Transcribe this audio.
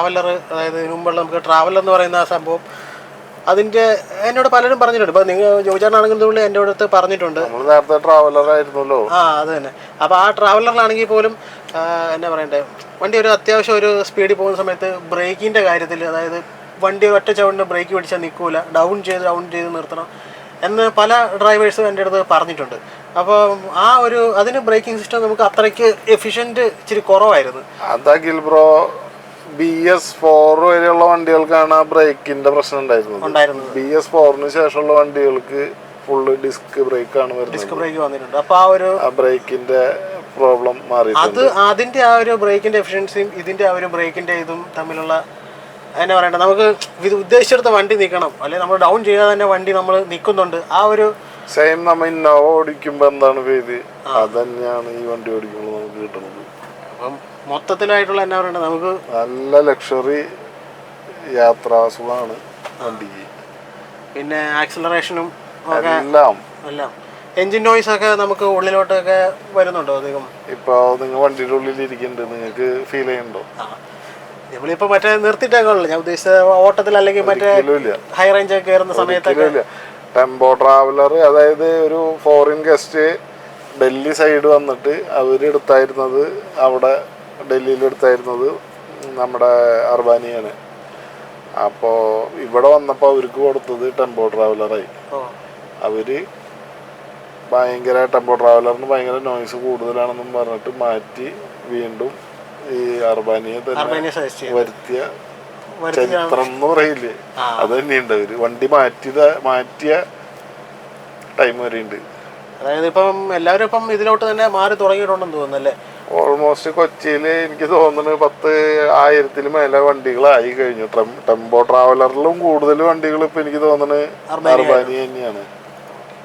Traveller, അതായത് മുമ്പുള്ള നമുക്ക് ട്രാവലർ എന്ന് പറയുന്ന ആ സംഭവം, അതിൻ്റെ എന്നോട് പലരും പറഞ്ഞിട്ടുണ്ട്. ഇപ്പോൾ നിങ്ങൾ ജോയിച്ചാണെങ്കിൽ പുള്ളി എൻ്റെ അടുത്ത് പറഞ്ഞിട്ടുണ്ട്. നേരത്തെ ട്രാവലർ ആയിരുന്നല്ലോ. അത് തന്നെ. അപ്പോൾ ആ ട്രാവലറിലാണെങ്കിൽ പോലും എന്നാ പറയണ്ടേ, വണ്ടി ഒരു അത്യാവശ്യം ഒരു സ്പീഡിൽ പോകുന്ന സമയത്ത് ബ്രേക്കിൻ്റെ കാര്യത്തിൽ, അതായത് വണ്ടി ഒറ്റ ചവിടിന് ബ്രേക്ക് പിടിച്ചാൽ നിൽക്കില്ല, ഡൗൺ ചെയ്ത് നിർത്തണം എന്ന് പല ഡ്രൈവേഴ്സും എൻ്റെ അടുത്ത് പറഞ്ഞിട്ടുണ്ട്. അപ്പോൾ ആ ഒരു അതിന് ബ്രേക്കിംഗ് സിസ്റ്റം നമുക്ക് അത്രയ്ക്ക് എഫിഷ്യൻറ്റ് ഇച്ചിരി കുറവായിരുന്നു. അതാകിൽ ബ്രോ BS4 വരെയുള്ള വണ്ടികൾക്കാണ് ആ ബ്രേക്കിന്റെ പ്രശ്നം ഉണ്ടായിരുന്നത്. BS4 ശേഷമുള്ള വണ്ടികൾക്ക് ഫുള്ള് ഡിസ്ക് ബ്രേക്ക് ആണ് വരുന്നത്. ഡിസ്ക് ബ്രേക്ക് വന്നിട്ടുണ്ട്. അപ്പോൾ ആ ഒരു ബ്രേക്കിന്റെ പ്രോബ്ലം മാറി. അതിന്റെ ആ ഒരു ബ്രേക്കിന്റെ എഫിഷ്യൻസിയും ഇതിന്റെ ആ ഒരു ബ്രേക്കിന്റെ ഇതും തമ്മിലുള്ള എന്നാ പറയണ്ട, നമുക്ക് ഉദ്ദേശിച്ചെടുത്ത വണ്ടി നിൽക്കണം, അല്ലെങ്കിൽ നമ്മൾ ഡൗൺ ചെയ്യാതെ തന്നെ വണ്ടി നമ്മൾ നിൽക്കുന്നുണ്ട്. ആ ഒരു സെയിം നമ്മൾ ഇന്നോവ ഓടിക്കുമ്പോ എന്താണ് പേര്, അത് തന്നെയാണ് ഈ വണ്ടി ഓടിക്കുമ്പോൾ നമുക്ക് കിട്ടുന്നത്. അപ്പം മൊത്തത്തിലായിട്ടുള്ള എന്നാ പറയണ്ട, നമുക്ക് നല്ല ലക്ഷറി യാത്രാ സുഖമാണ് വണ്ടിക്ക്. പിന്നെ ആക്സിലറേഷനും എല്ലാം എൻജിൻ നോയ്സ് ഒക്കെ നമുക്ക് ഉള്ളിലോട്ടൊക്കെ വരുന്നുണ്ടോ അധികം? ഇപ്പൊ നിങ്ങൾ വണ്ടിയുടെ ഉള്ളിൽ ഇരിക്കുന്നുണ്ട്, നിങ്ങൾക്ക് ഫീൽ ചെയ്യുന്നുണ്ടോ? നമ്മളിപ്പോ മറ്റേ നിർത്തിയിട്ടേക്കുള്ളൂ, ഞാൻ ഉദ്ദേശിച്ച ഓട്ടത്തിൽ അല്ലെങ്കിൽ മറ്റേ ഹൈ റേഞ്ച് ഒക്കെ കയറുന്ന സമയത്തൊക്കെ. ടെമ്പോ ട്രാവലർ, അതായത് ഒരു ഫോറിൻ ഗസ്റ്റ് ഡൽഹി സൈഡ് വന്നിട്ട് അവരെടുത്തായിരുന്നത്, അവിടെ ഡൽഹിയിൽ എടുത്തായിരുന്നത് നമ്മുടെ അർബാനിയാണ്. അപ്പോൾ ഇവിടെ വന്നപ്പോൾ അവർക്ക് കൊടുത്തത് ടെമ്പോ ട്രാവലറായി. അവര് ഭയങ്കര ടെമ്പോ ട്രാവലറിന് ഭയങ്കര നോയ്സ് കൂടുതലാണെന്നും പറഞ്ഞിട്ട് മാറ്റി വീണ്ടും ഈ അർബാനിയെ തന്നെ വരുത്തിയ ചരിത്രം എന്ന് പറയില്ലേ, അത് തന്നെയുണ്ട്. അവര് വണ്ടി മാറ്റിയ ടൈം വരെ ഉണ്ട്. അതായത് ഇപ്പം എല്ലാവരും ഇപ്പം ഇതിലോട്ട് തന്നെ മാറി തുടങ്ങിയിട്ടുണ്ടെന്ന് തോന്നുന്നല്ലേ? ഓൾമോസ്റ്റ് കൊച്ചിയിൽ എനിക്ക് തോന്നുന്നു 10,000 മേലെ വണ്ടികളായി കഴിഞ്ഞു. ടെമ്പോ ട്രാവലറിലും കൂടുതൽ വണ്ടികൾ ഇപ്പൊ എനിക്ക് തോന്നുന്നത് അർബാനി തന്നെയാണ്.